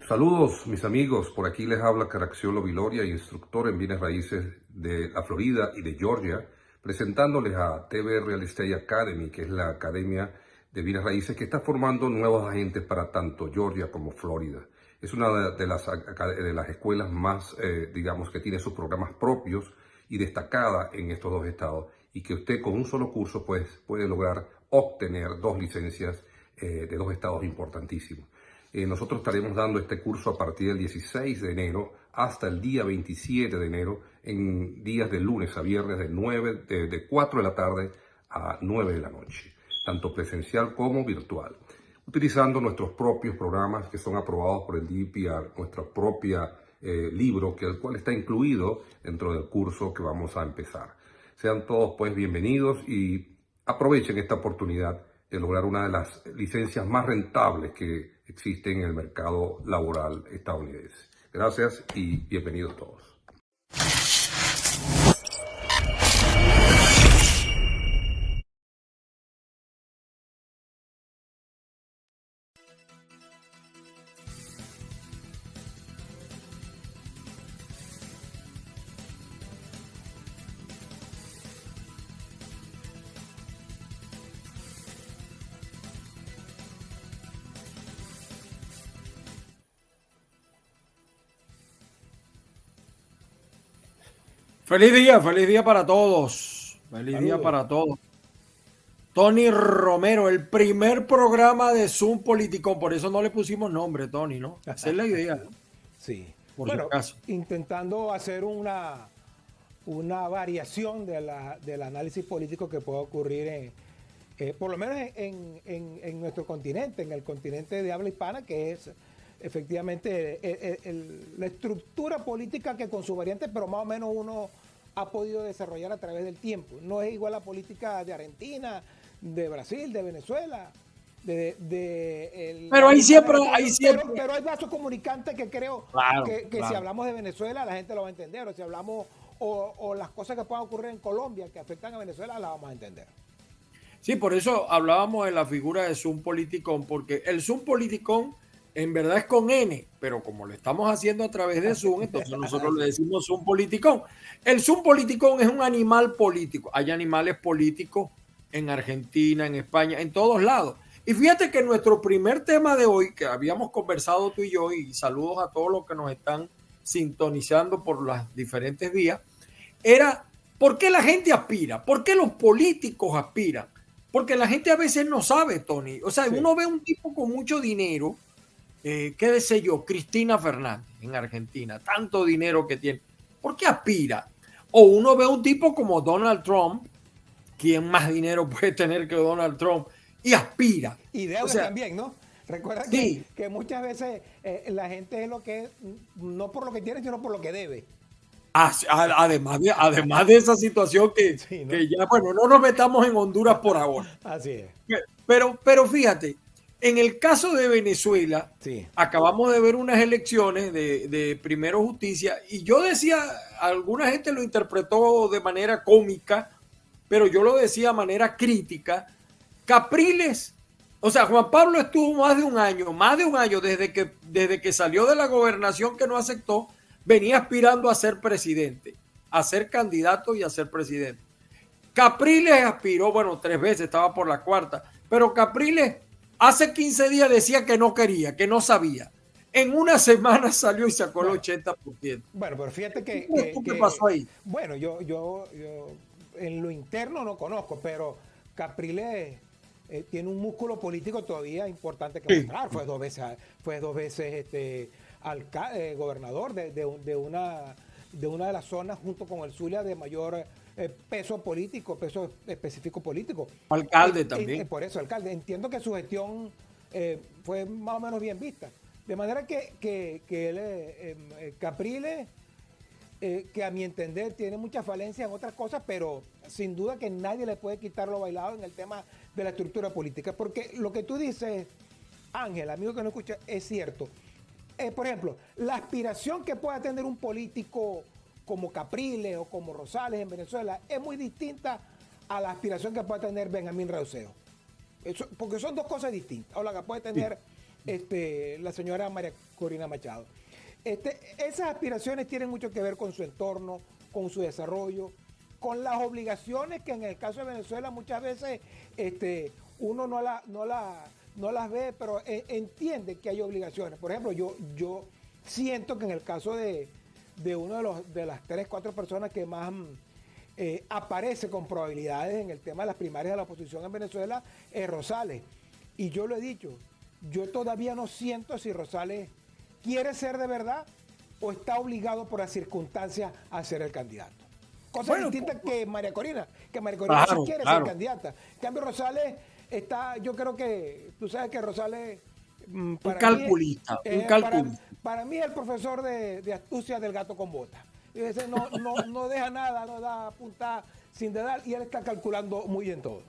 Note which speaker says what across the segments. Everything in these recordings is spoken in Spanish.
Speaker 1: Saludos mis amigos, por aquí les habla Caracciolo Viloria, instructor en bienes raíces de la Florida y de Georgia, presentándoles a TV Real Estate Academy, que es la academia de bienes raíces que está formando nuevos agentes para tanto Georgia como Florida. Es una de las escuelas más, digamos, que tiene sus programas propios y destacada en estos dos estados, y que usted con un solo curso pues, puede lograr obtener dos licencias de dos estados importantísimos. Nosotros estaremos dando este curso a partir del 16 de enero hasta el día 27 de enero, en días de lunes a viernes de 4 de la tarde a 9 de la noche, tanto presencial como virtual, utilizando nuestros propios programas que son aprobados por el DPR, nuestro propio libro, el cual está incluido dentro del curso que vamos a empezar. Sean todos pues bienvenidos y aprovechen esta oportunidad de lograr una de las licencias más rentables que existen en el mercado laboral estadounidense. Gracias y bienvenidos todos.
Speaker 2: Feliz día para todos. Feliz día para todos. Tony Romero, el primer programa de Zoom Politicón, por eso no le pusimos nombre, Tony, ¿no? Esa es la idea.
Speaker 3: Sí.
Speaker 2: Por si acaso.
Speaker 3: Intentando hacer una variación del análisis político que pueda ocurrir, por lo menos en nuestro continente, en el continente de habla hispana, que es efectivamente la estructura política que con su variante, pero más o menos uno ha podido desarrollar a través del tiempo. No es igual la política de Argentina, de Brasil, de Venezuela.
Speaker 2: Pero ahí siempre.
Speaker 3: Pero hay vasos comunicantes que creo que si hablamos de Venezuela la gente lo va a entender, o si hablamos o las cosas que puedan ocurrir en Colombia que afectan a Venezuela las vamos a entender.
Speaker 2: Sí, por eso hablábamos de la figura de Zoom Politicón, porque el Zoom Politicón en verdad es con N, pero como lo estamos haciendo a través de Zoom, entonces nosotros le decimos Zoom Politicón. El Zoom Politicón es un animal político. Hay animales políticos en Argentina, en España, en todos lados. Y fíjate que nuestro primer tema de hoy, que habíamos conversado tú y yo, y saludos a todos los que nos están sintonizando por las diferentes vías, era ¿por qué la gente aspira? ¿Por qué los políticos aspiran? Porque la gente a veces no sabe, Tony. O sea, sí. Uno ve un tipo con mucho dinero, qué sé yo, Cristina Fernández en Argentina, tanto dinero que tiene. ¿Por qué aspira? O uno ve un tipo como Donald Trump, ¿quién más dinero puede tener que Donald Trump? Y aspira.
Speaker 3: Y deuda también, ¿no? Recuerda
Speaker 2: sí.
Speaker 3: que muchas veces la gente es lo que es, no por lo que tiene, sino por lo que debe.
Speaker 2: Además de esa situación sí, ¿no? Que ya, bueno, no nos metamos en Honduras por ahora.
Speaker 3: Así es.
Speaker 2: Pero fíjate, en el caso de Venezuela,
Speaker 3: sí.
Speaker 2: Acabamos de ver unas elecciones de Primero Justicia y yo decía, alguna gente lo interpretó de manera cómica, pero yo lo decía de manera crítica. Capriles, o sea, Juan Pablo estuvo más de un año desde que salió de la gobernación que no aceptó, venía aspirando a ser presidente, a ser candidato y a ser presidente. Capriles aspiró, bueno, 3 veces, estaba por la 4ª, pero Capriles hace 15 días decía que no quería, que no sabía. En una semana salió y sacó el 80%.
Speaker 3: Bueno, pero fíjate que...
Speaker 2: ¿Qué pasó ahí?
Speaker 3: Bueno, yo en lo interno no conozco, pero Capriles tiene un músculo político todavía importante que mostrar. Fue dos veces gobernador de una de las zonas junto con el Zulia de mayor peso político, peso específico político.
Speaker 2: Alcalde también.
Speaker 3: Por eso, alcalde. Entiendo que su gestión fue más o menos bien vista. De manera que él, Capriles, que a mi entender tiene muchas falencias en otras cosas, pero sin duda que nadie le puede quitar lo bailado en el tema de la estructura política. Porque lo que tú dices, Ángel, amigo que no escucha, es cierto. Por ejemplo, la aspiración que pueda tener un político como Capriles o como Rosales en Venezuela es muy distinta a la aspiración que puede tener Benjamín Rauseo. Porque son dos cosas distintas. O la que puede tener la señora María Corina Machado. Esas aspiraciones tienen mucho que ver con su entorno, con su desarrollo, con las obligaciones que en el caso de Venezuela muchas veces uno no las ve, pero entiende que hay obligaciones. Por ejemplo, yo siento que en el caso de uno de las 3, 4 personas que más aparece con probabilidades en el tema de las primarias de la oposición en Venezuela es Rosales. Y yo lo he dicho, yo todavía no siento si Rosales quiere ser de verdad o está obligado por las circunstancias a ser el candidato. Cosa distinta que María Corina,
Speaker 2: claro,
Speaker 3: sí quiere ser candidata. En cambio, Rosales yo creo que, tú sabes que Rosales...
Speaker 2: un calculista.
Speaker 3: Para mí es el profesor de astucia del gato con botas. No deja nada, no da puntada sin dedal y él está calculando muy bien todo.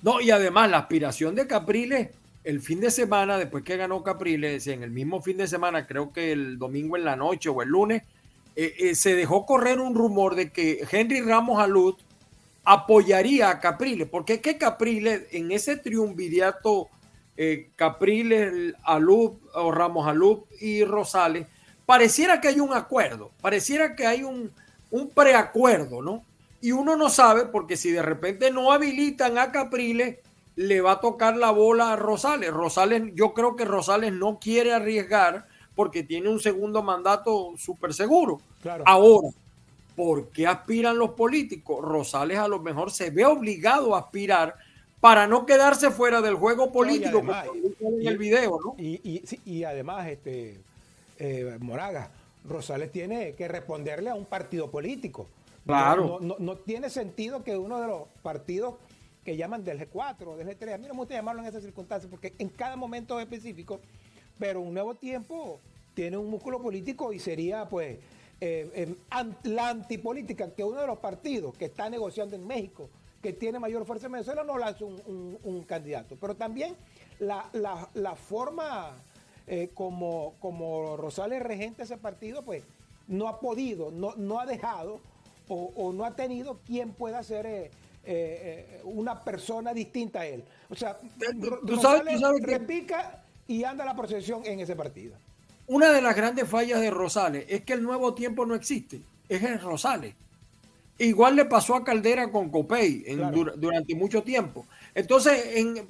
Speaker 2: No, y además la aspiración de Capriles, el fin de semana, después que ganó Capriles, en el mismo fin de semana, creo que el domingo en la noche o el lunes, se dejó correr un rumor de que Henry Ramos Alud apoyaría a Capriles, porque es que Capriles en ese triunvirato Capriles, Alud o Ramos Alud y Rosales, pareciera que hay un acuerdo, pareciera que hay un preacuerdo, ¿no? Y uno no sabe, porque si de repente no habilitan a Capriles, le va a tocar la bola a Rosales. Yo creo que Rosales no quiere arriesgar porque tiene un segundo mandato súper seguro.
Speaker 3: Claro.
Speaker 2: Ahora, ¿por qué aspiran los políticos? Rosales a lo mejor se ve obligado a aspirar para no quedarse fuera del juego político,
Speaker 3: no, además,
Speaker 2: en el video, ¿no?
Speaker 3: Y además, Moraga, Rosales tiene que responderle a un partido político.
Speaker 2: Claro.
Speaker 3: No tiene sentido que uno de los partidos que llaman del G4, del G3, a mí no me gusta llamarlo en esas circunstancias porque en cada momento específico, pero un Nuevo Tiempo tiene un músculo político y sería pues la antipolítica que uno de los partidos que está negociando en México, que tiene mayor fuerza en Venezuela, no lanza un candidato. Pero también la forma como Rosales regenta ese partido, pues no ha podido, no ha dejado o no ha tenido quien pueda ser una persona distinta a él. O sea, Rosales repica y anda la procesión en ese partido.
Speaker 2: Una de las grandes fallas de Rosales es que el Nuevo Tiempo no existe, es el Rosales. Igual le pasó a Caldera con Copey durante mucho tiempo. Entonces,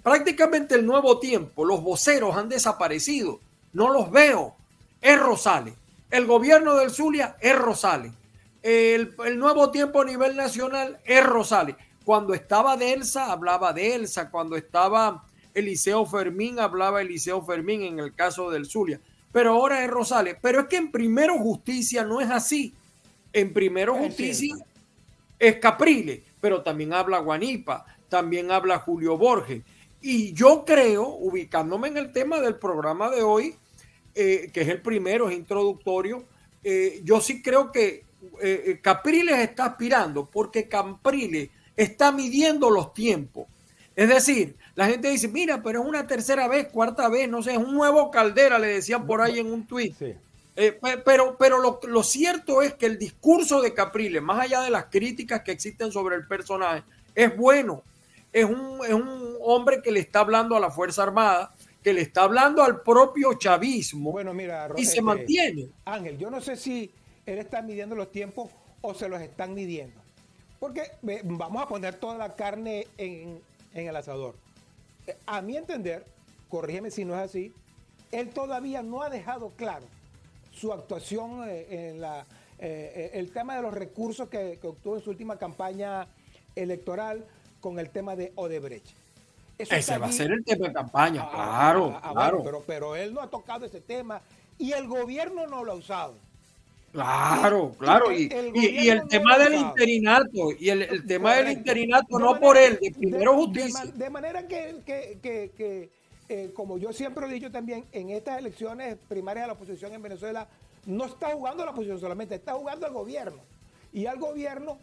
Speaker 2: prácticamente el Nuevo Tiempo, los voceros han desaparecido. No los veo. Es Rosales. El gobierno del Zulia es Rosales. El Nuevo Tiempo a nivel nacional es Rosales. Cuando estaba Delsa, hablaba de Elsa. Cuando estaba Eliseo Fermín, hablaba Eliseo Fermín en el caso del Zulia. Pero ahora es Rosales. Pero es que en Primero Justicia no es así. En Primero Justicia es Capriles, pero también habla Guanipa, también habla Julio Borges. Y yo creo, ubicándome en el tema del programa de hoy, que es el primero, es introductorio, yo sí creo que Capriles está aspirando porque Capriles está midiendo los tiempos. Es decir, la gente dice, mira, pero es una tercera vez, cuarta vez, no sé, es un nuevo Caldera, le decían por ahí en un tuit. Sí. Pero lo cierto es que el discurso de Capriles, más allá de las críticas que existen sobre el personaje, es bueno. Es un hombre que le está hablando a la Fuerza Armada, que le está hablando al propio chavismo.
Speaker 3: Bueno, mira,
Speaker 2: y se mantiene.
Speaker 3: Ángel, yo no sé si él está midiendo los tiempos o se los están midiendo. Porque vamos a poner toda la carne en el asador. A mi entender, corrígeme si no es así, él todavía no ha dejado claro su actuación en el tema de los recursos que obtuvo en su última campaña electoral con el tema de Odebrecht.
Speaker 2: Ese va a ser el tema de campaña, claro.
Speaker 3: Bueno, pero él no ha tocado ese tema y el gobierno no lo ha usado.
Speaker 2: Claro. Y el tema del interinato, y el tema del interinato no por él, de Primero Justicia.
Speaker 3: De manera que como yo siempre he dicho también, en estas elecciones primarias de la oposición en Venezuela, no está jugando la oposición solamente, está jugando el gobierno. Y al gobierno,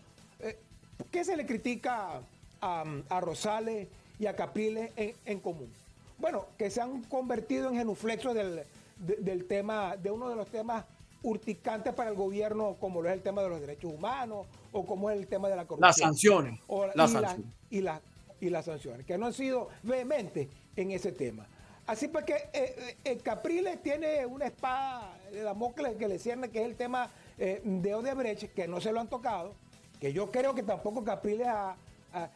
Speaker 3: ¿qué se le critica a Rosales y a Capriles en común? Bueno, que se han convertido en genuflexos del tema, de uno de los temas urticantes para el gobierno, como lo es el tema de los derechos humanos o como es el tema de la corrupción.
Speaker 2: Las sanciones.
Speaker 3: Y las sanciones, que no han sido vehementes en ese tema. Así pues que Capriles tiene una espada de Damocles que le cierne, que es el tema de Odebrecht, que no se lo han tocado, que yo creo que tampoco Capriles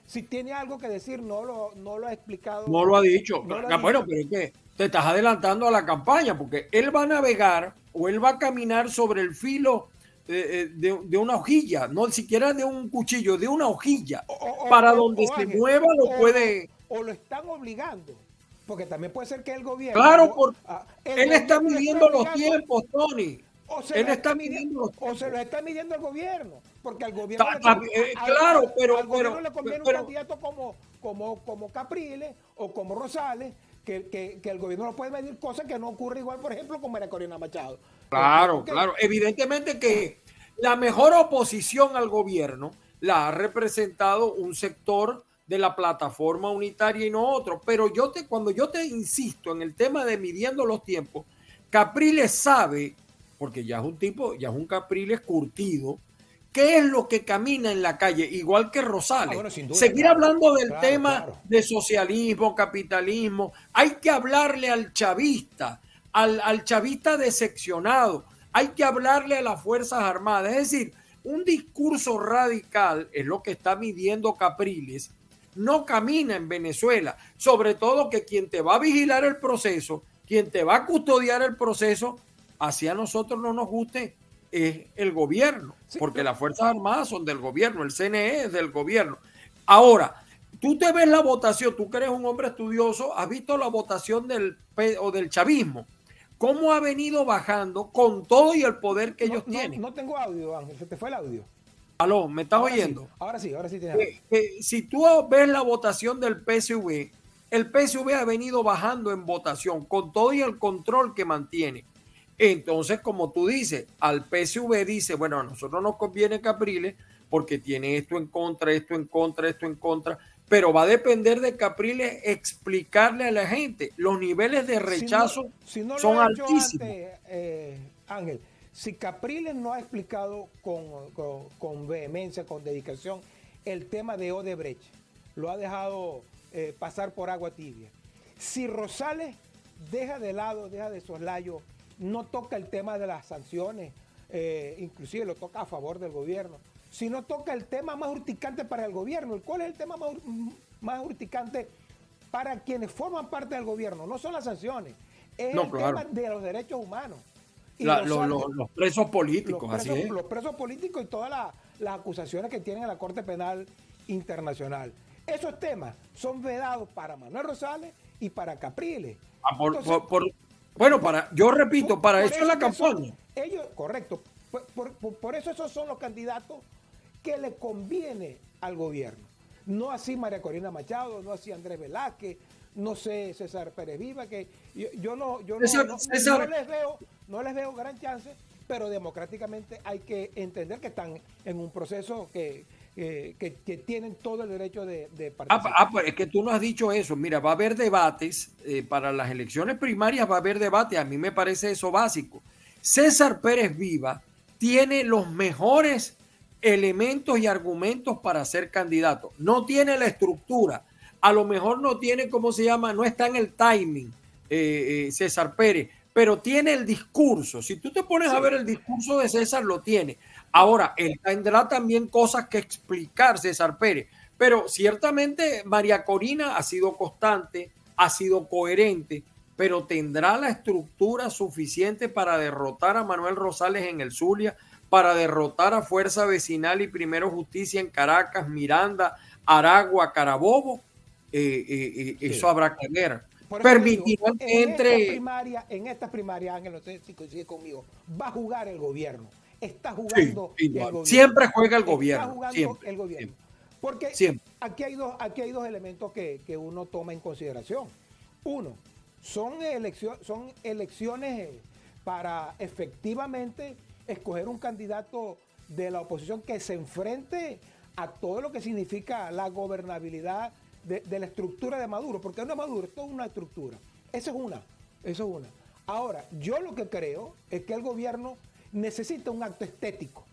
Speaker 3: si tiene algo que decir, no lo ha explicado.
Speaker 2: No lo ha dicho.
Speaker 3: No lo ha
Speaker 2: Bueno,
Speaker 3: dicho.
Speaker 2: pero es que te estás adelantando a la campaña, porque él va a navegar o él va a caminar sobre el filo de una hojilla, no siquiera de un cuchillo, de una hojilla. Para donde se
Speaker 3: Ángel,
Speaker 2: mueva lo puede...
Speaker 3: O lo están obligando, porque también puede ser que el gobierno...
Speaker 2: Claro,
Speaker 3: él
Speaker 2: está midiendo los tiempos, Tony.
Speaker 3: Él está midiendo los tiempos. O se lo está midiendo el gobierno, porque al gobierno
Speaker 2: claro, pero
Speaker 3: al gobierno le conviene un candidato como Capriles o como Rosales, que el gobierno no puede medir cosas que no ocurre igual, por ejemplo, con María Corina Machado.
Speaker 2: Claro, claro. Evidentemente que la mejor oposición al gobierno la ha representado un sector de la plataforma unitaria y no otro. Pero cuando yo te insisto en el tema de midiendo los tiempos, Capriles sabe, porque ya es un tipo, ya es un Capriles curtido, qué es lo que camina en la calle, igual que Rosales.
Speaker 3: Bueno, sin duda,
Speaker 2: seguir hablando del tema
Speaker 3: claro.
Speaker 2: de socialismo, capitalismo, hay que hablarle al chavista, al chavista decepcionado, hay que hablarle a las Fuerzas Armadas. Es decir, un discurso radical es lo que está midiendo Capriles. No camina en Venezuela, sobre todo que quien te va a vigilar el proceso, quien te va a custodiar el proceso, así a nosotros no nos guste, es el gobierno, porque las Fuerzas Armadas son del gobierno, el CNE es del gobierno. Ahora, tú te ves la votación, tú que eres un hombre estudioso, has visto la votación del chavismo, cómo ha venido bajando con todo y el poder que ellos tienen.
Speaker 3: No tengo audio, Ángel, se te fue el audio.
Speaker 2: Aló, ¿me estás oyendo?
Speaker 3: Sí, ahora sí tienes audio.
Speaker 2: Si tú ves la votación del PSV, el PSV ha venido bajando en votación con todo y el control que mantiene. Entonces, como tú dices, al PSV dice, bueno, a nosotros nos conviene Capriles porque tiene esto en contra, esto en contra, esto en contra, pero va a depender de Capriles explicarle a la gente. Los niveles de rechazo son altísimos.
Speaker 3: Ángel, si Capriles no ha explicado con vehemencia, con dedicación, el tema de Odebrecht, lo ha dejado pasar por agua tibia. Si Rosales deja de soslayo, no toca el tema de las sanciones, inclusive lo toca a favor del gobierno, sino toca el tema más urticante para el gobierno. ¿Cuál es el tema más urticante para quienes forman parte del gobierno? No son las sanciones, es el tema de los derechos humanos. Y
Speaker 2: los presos políticos, así es.
Speaker 3: Los presos políticos y todas las acusaciones que tienen en la Corte Penal Internacional. Esos temas son vedados para Manuel Rosales y para Capriles.
Speaker 2: Yo repito, para eso es la campaña.
Speaker 3: Correcto. Por eso esos son los candidatos que le conviene al gobierno. No así María Corina Machado, no así Andrés Velázquez, no sé César Pérez Viva, que yo no les veo gran chance, pero democráticamente hay que entender que están en un proceso que tienen todo el derecho de participar.
Speaker 2: Pues es que tú no has dicho eso. Mira, va a haber debates para las elecciones primarias, va a haber debate. A mí me parece eso básico. César Pérez Viva tiene los mejores elementos y argumentos para ser candidato. No tiene la estructura. A lo mejor no tiene, ¿cómo se llama? No está en el timing, César Pérez, pero tiene el discurso. Si tú te pones a ver el discurso de César, lo tiene. Ahora, él tendrá también cosas que explicar, César Pérez, pero ciertamente María Corina ha sido constante, ha sido coherente, pero tendrá la estructura suficiente para derrotar a Manuel Rosales en el Zulia, para derrotar a Fuerza Vecinal y Primero Justicia en Caracas, Miranda, Aragua, Carabobo. Eso habrá que ver. Permitirán que entre...
Speaker 3: En esta primaria, Ángel, no sé si coincide conmigo, va a jugar el gobierno. Está jugando el gobierno.
Speaker 2: Siempre juega el gobierno.
Speaker 3: Está jugando
Speaker 2: siempre,
Speaker 3: el gobierno.
Speaker 2: Siempre.
Speaker 3: Porque
Speaker 2: siempre.
Speaker 3: Aquí hay dos elementos que uno toma en consideración. Uno, son elecciones para efectivamente escoger un candidato de la oposición que se enfrente a todo lo que significa la gobernabilidad de la estructura de Maduro, porque no es Maduro, es toda una estructura. Esa es una. Ahora, yo lo que creo es que el gobierno necesita un acto estético.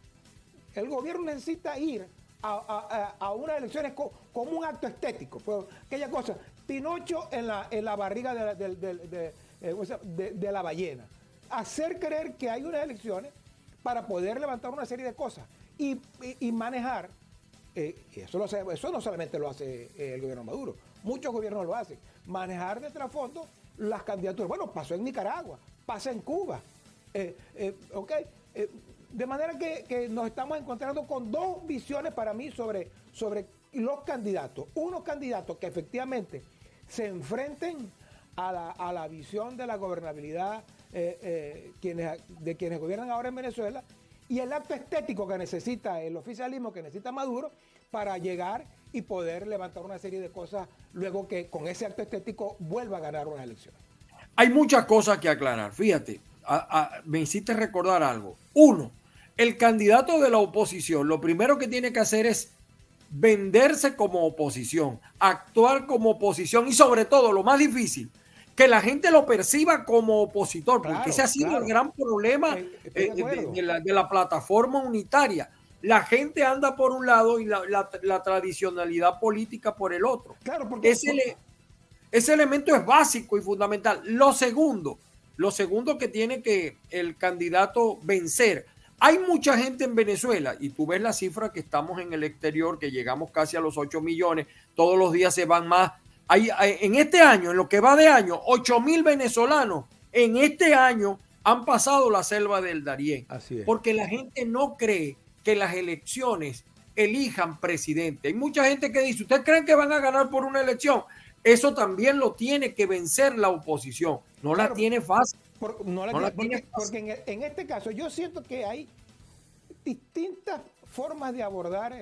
Speaker 3: El gobierno necesita ir a unas elecciones como un acto estético. Pues, aquella cosa, Pinocho en la barriga de la ballena. Hacer creer que hay unas elecciones para poder levantar una serie de cosas y manejar. Eso no solamente lo hace el gobierno Maduro, muchos gobiernos lo hacen. Manejar de trasfondo las candidaturas. Bueno, pasó en Nicaragua, pasa en Cuba. De manera que nos estamos encontrando con dos visiones para mí sobre los candidatos. Unos candidatos que efectivamente se enfrenten a la visión de la gobernabilidad de quienes gobiernan ahora en Venezuela, y el acto estético que necesita el oficialismo, que necesita Maduro, para llegar y poder levantar una serie de cosas luego que con ese acto estético vuelva a ganar unas elecciones.
Speaker 2: Hay muchas cosas que aclarar. Fíjate, me hiciste recordar algo. Uno, el candidato de la oposición, lo primero que tiene que hacer es venderse como oposición, actuar como oposición y sobre todo, lo más difícil, que la gente lo perciba como opositor, porque ese ha sido el gran problema de la plataforma unitaria. La gente anda por un lado y la tradicionalidad política por el otro.
Speaker 3: Claro, porque
Speaker 2: ese elemento es básico y fundamental. Lo segundo que tiene que el candidato vencer. Hay mucha gente en Venezuela, y tú ves la cifra que estamos en el exterior, que llegamos casi a los 8 millones, todos los días se van más. En este año, en lo que va de año, 8.000 venezolanos en este año han pasado la selva del Darién.
Speaker 3: Así es.
Speaker 2: Porque la gente no cree que las elecciones elijan presidente. Hay mucha gente que dice, ¿ustedes creen que van a ganar por una elección? Eso también lo tiene que vencer la oposición. No la tiene fácil.
Speaker 3: Porque en este caso yo siento que hay distintas formas de abordar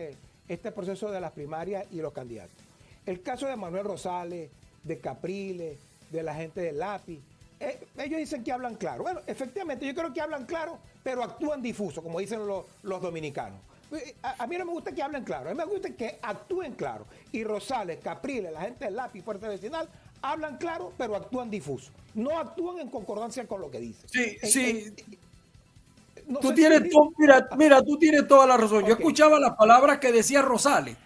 Speaker 3: este proceso de las primarias y los candidatos. El caso de Manuel Rosales, de Capriles, de la gente del Lápiz, ellos dicen que hablan claro. Bueno, efectivamente, yo creo que hablan claro, pero actúan difuso, como dicen los dominicanos. A mí no me gusta que hablen claro, a mí me gusta que actúen claro. Y Rosales, Capriles, la gente del Lápiz, Fuerza Vecinal, hablan claro, pero actúan difuso. No actúan en concordancia con lo que dicen.
Speaker 2: Sí.
Speaker 3: No
Speaker 2: tú
Speaker 3: sé
Speaker 2: tienes mira, tú tienes toda la razón.
Speaker 3: Okay.
Speaker 2: Yo escuchaba las palabras que decía Rosales.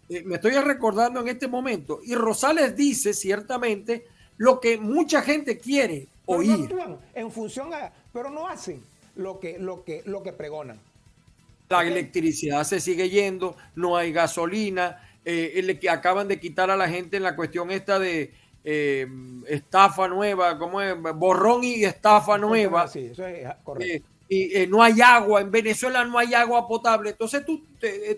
Speaker 2: Me estoy recordando en este momento. Y Rosales dice ciertamente lo que mucha gente quiere oír.
Speaker 3: No actúan en función pero no hacen lo que pregonan.
Speaker 2: La electricidad se sigue yendo, no hay gasolina, que acaban de quitar a la gente en la cuestión esta de estafa nueva, ¿cómo es? Borrón y estafa nueva.
Speaker 3: Sí, eso es correcto.
Speaker 2: No hay agua, en Venezuela no hay agua potable. Entonces tú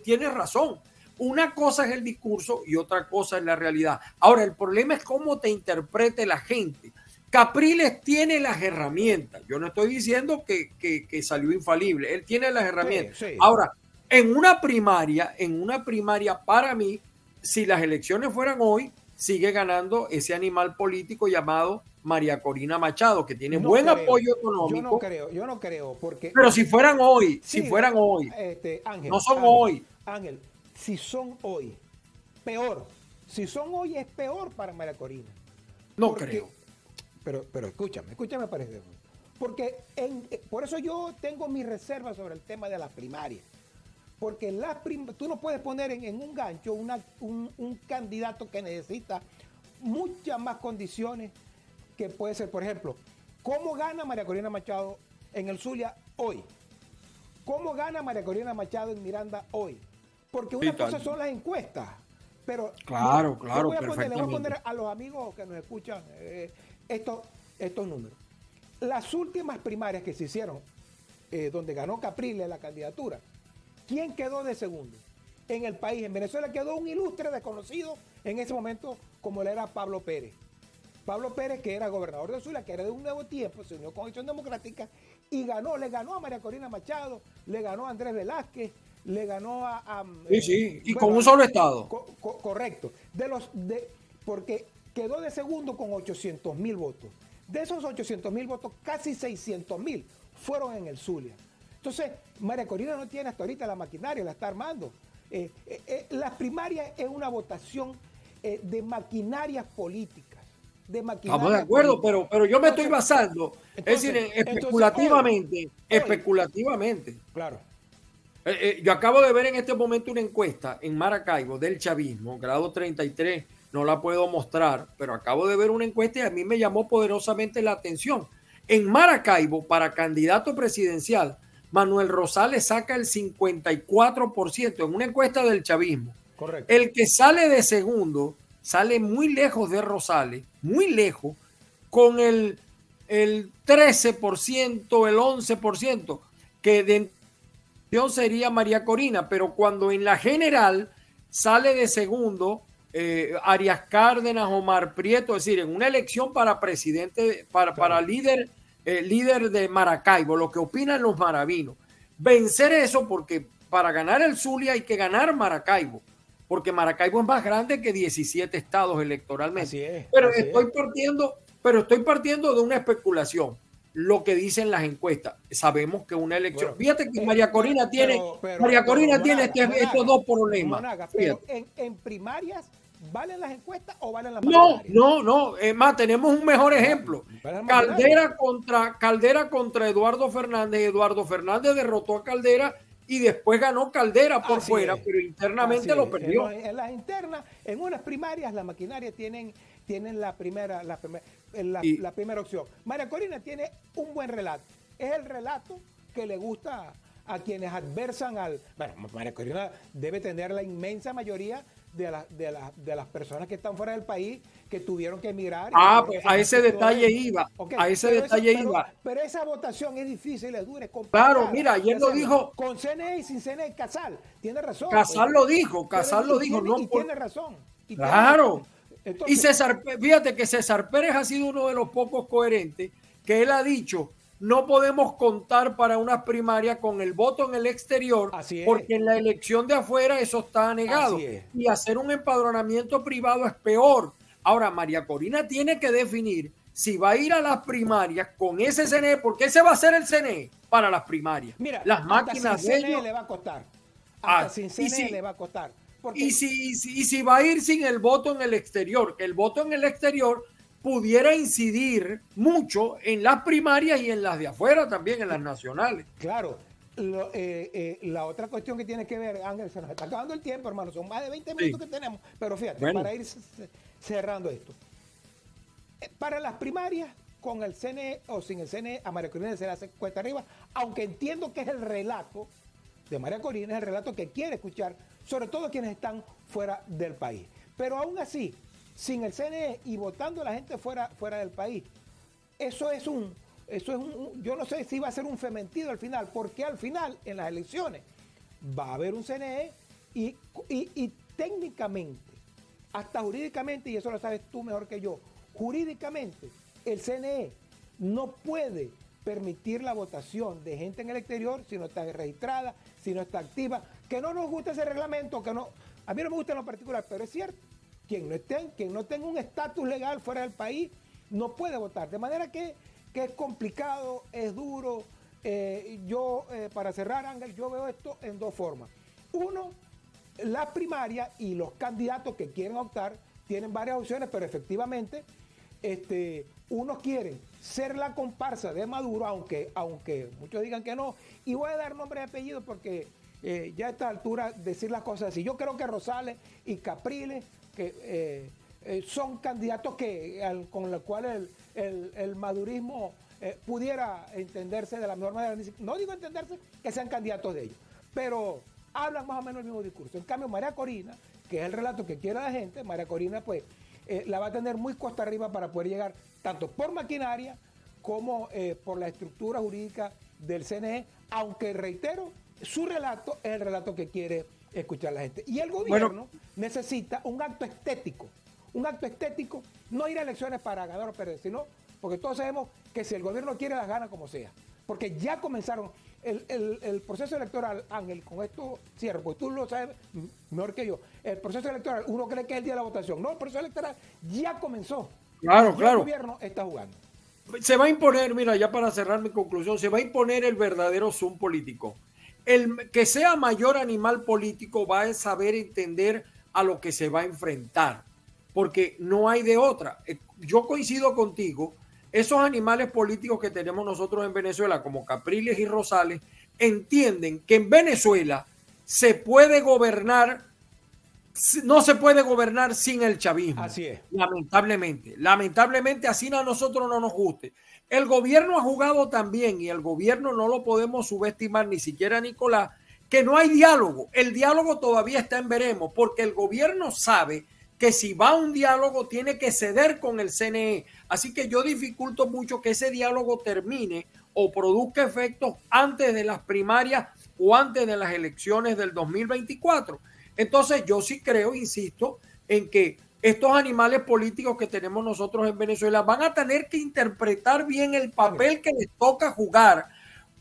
Speaker 2: tienes razón. Una cosa es el discurso y otra cosa es la realidad. Ahora, el problema es cómo te interprete la gente. Capriles tiene las herramientas. Yo no estoy diciendo que salió infalible. Él tiene las herramientas.
Speaker 3: Sí.
Speaker 2: Ahora, en una primaria, para mí, si las elecciones fueran hoy, sigue ganando ese animal político llamado María Corina Machado, que tiene buen apoyo económico.
Speaker 3: Yo no creo, porque...
Speaker 2: Pero si fueran hoy,
Speaker 3: Ángel,
Speaker 2: no son hoy.
Speaker 3: Ángel, si son hoy, peor. Si son hoy es peor para María Corina.
Speaker 2: No creo.
Speaker 3: Pero escúchame parece. Porque por eso yo tengo mis reservas sobre el tema de las primarias. Porque tú no puedes poner en un gancho un candidato que necesita muchas más condiciones que puede ser, por ejemplo, ¿cómo gana María Corina Machado en el Zulia hoy? ¿Cómo gana María Corina Machado en Miranda hoy? Porque una cosa son las encuestas, pero
Speaker 2: claro,
Speaker 3: le voy a poner a los amigos que nos escuchan estos números. Las últimas primarias que se hicieron, donde ganó Capriles la candidatura, ¿quién quedó de segundo? En el país, en Venezuela, quedó un ilustre desconocido en ese momento, como él era Pablo Pérez. Pablo Pérez, que era gobernador de Zulia, que era de un nuevo tiempo, se unió con Acción Democrática y le ganó a María Corina Machado, le ganó a Andrés Velázquez, le ganó
Speaker 2: y con un solo estado.
Speaker 3: Correcto. Porque quedó de segundo con 800,000 votos. De esos 800,000 votos, casi 600,000 fueron en el Zulia. Entonces, María Corina no tiene hasta ahorita la maquinaria, la está armando. Las primarias es una votación de maquinarias políticas.
Speaker 2: Estamos de acuerdo, pero yo me estoy basando, es decir, especulativamente.
Speaker 3: Claro.
Speaker 2: Yo acabo de ver en este momento una encuesta en Maracaibo del chavismo, grado 33, no la puedo mostrar, pero acabo de ver una encuesta y a mí me llamó poderosamente la atención. En Maracaibo, para candidato presidencial, Manuel Rosales saca el 54% en una encuesta del chavismo.
Speaker 3: Correcto.
Speaker 2: El que sale de segundo sale muy lejos de Rosales, muy lejos, con el 13%, el 11%, que de sería María Corina, pero cuando en la general sale de segundo Arias Cárdenas, Omar Prieto, es decir, en una elección para presidente, para líder de Maracaibo, lo que opinan los maravinos. Vencer eso, porque para ganar el Zulia hay que ganar Maracaibo, porque Maracaibo es más grande que 17 estados electoralmente.
Speaker 3: Así es,
Speaker 2: pero
Speaker 3: así
Speaker 2: estoy partiendo de una especulación. Lo que dicen las encuestas. Sabemos que una elección.
Speaker 3: Bueno,
Speaker 2: fíjate que María Corina tiene estos dos problemas.
Speaker 3: Pero en primarias, ¿valen las encuestas o valen las
Speaker 2: No. Es más, tenemos un mejor ejemplo.
Speaker 3: ¿Valen
Speaker 2: Caldera contra Eduardo Fernández. Eduardo Fernández derrotó a Caldera y después ganó Caldera por fuera, pero internamente lo perdió.
Speaker 3: En las internas, en unas primarias, la maquinaria tienen la primera opción. María Corina tiene un buen relato. Es el relato que le gusta a quienes adversan al... Bueno, María Corina debe tener la inmensa mayoría de las personas que están fuera del país, que tuvieron que emigrar.
Speaker 2: Pues a ese detalle iba. Okay, a ese detalle iba.
Speaker 3: Pero esa votación es difícil, es dura, es complicada.
Speaker 2: Claro, mira, ayer lo dijo.
Speaker 3: Con CNE y sin CNE, Casal. Tiene razón.
Speaker 2: Casal lo dijo.
Speaker 3: Tiene razón.
Speaker 2: Claro. Entonces, y César, fíjate que César Pérez ha sido uno de los pocos coherentes que él ha dicho: no podemos contar para unas primarias con el voto en el exterior, porque en la elección de afuera eso está negado. Y hacer un empadronamiento privado es peor. Ahora, María Corina tiene que definir si va a ir a las primarias con ese CNE, porque ese va a ser el CNE para las primarias.
Speaker 3: Mira,
Speaker 2: las máquinas
Speaker 3: sin CNE le va a costar. Hasta sin CNE le va a costar.
Speaker 2: Y si va a ir sin el voto en el exterior, que el voto en el exterior pudiera incidir mucho en las primarias y en las de afuera también, en las nacionales.
Speaker 3: Claro. La otra cuestión que tiene que ver, Ángel, se nos está acabando el tiempo, hermano, son más de 20 minutos que tenemos, pero fíjate, para ir cerrando esto. Para las primarias, con el CNE o sin el CNE, a María Corina se le hace cuesta arriba, aunque entiendo que es el relato de María Corina, es el relato que quiere escuchar, sobre todo quienes están fuera del país. Pero aún así, sin el CNE y votando a la gente fuera del país, eso es un, yo no sé si va a ser un fementido al final, porque al final, en las elecciones, va a haber un CNE y técnicamente, hasta jurídicamente, y eso lo sabes tú mejor que yo, jurídicamente, el CNE no puede permitir la votación de gente en el exterior si no está registrada, si no está activa, que no nos gusta ese reglamento, que no, a mí no me gusta en lo particular, pero es cierto, quien no tenga un estatus legal fuera del país no puede votar, de manera que es complicado, es duro. Para cerrar, Ángel, yo veo esto en dos formas. Uno, las primarias y los candidatos que quieren optar tienen varias opciones, pero efectivamente unos quieren ser la comparsa de Maduro, aunque muchos digan que no, y voy a dar nombre y apellido porque ya a esta altura decir las cosas así. Yo creo que Rosales y Capriles que son candidatos con los cuales el madurismo pudiera entenderse de la mejor manera. No digo entenderse que sean candidatos de ellos, pero hablan más o menos el mismo discurso. En cambio, María Corina, que es el relato que quiere la gente, María Corina pues la va a tener muy costa arriba para poder llegar tanto por maquinaria como por la estructura jurídica del CNE, aunque reitero, su relato es el relato que quiere escuchar la gente. Y el gobierno necesita un acto estético, no ir a elecciones para ganar o perder, sino porque todos sabemos que si el gobierno quiere las gana como sea, porque ya comenzaron el proceso electoral, Ángel, con esto cierro, porque tú lo sabes mejor que yo, el proceso electoral, uno cree que es el día de la votación, no, el proceso electoral ya comenzó.
Speaker 2: Claro.
Speaker 3: El gobierno está jugando.
Speaker 2: Se va a imponer, mira, ya para cerrar mi conclusión, se va a imponer el verdadero Zoom político. El que sea mayor animal político va a saber entender a lo que se va a enfrentar, porque no hay de otra. Yo coincido contigo, esos animales políticos que tenemos nosotros en Venezuela, como Capriles y Rosales, entienden que en Venezuela se puede gobernar no se puede gobernar sin el chavismo.
Speaker 3: Así es.
Speaker 2: Lamentablemente. Lamentablemente, así a nosotros no nos guste. El gobierno ha jugado también, y el gobierno no lo podemos subestimar, ni siquiera Nicolás, que no hay diálogo. El diálogo todavía está en veremos, porque el gobierno sabe que si va a un diálogo tiene que ceder con el CNE. Así que yo dificulto mucho que ese diálogo termine o produzca efectos antes de las primarias o antes de las elecciones del 2024. Entonces yo sí creo, insisto, en que estos animales políticos que tenemos nosotros en Venezuela van a tener que interpretar bien el papel que les toca jugar,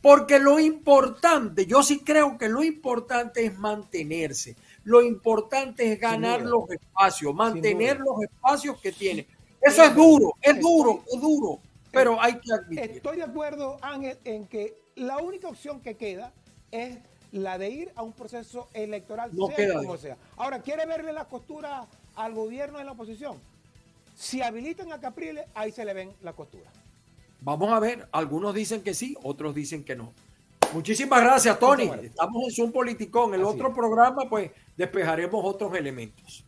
Speaker 2: porque lo importante, yo sí creo que lo importante es mantenerse. Lo importante es ganar los espacios, mantener los espacios que tiene. Eso es duro, es duro, pero hay que admitir.
Speaker 3: Estoy de acuerdo, Ángel, en que la única opción que queda es la de ir a un proceso electoral,
Speaker 2: No
Speaker 3: sea
Speaker 2: queda
Speaker 3: como sea. Ahora, ¿quiere verle la costura al gobierno en la oposición? Si habilitan a Capriles, ahí se le ven la costura.
Speaker 2: Vamos a ver, algunos dicen que sí, otros dicen que no. Muchísimas gracias, Tony. Estamos en Zoom Politicón. El otro programa, pues, despejaremos otros elementos.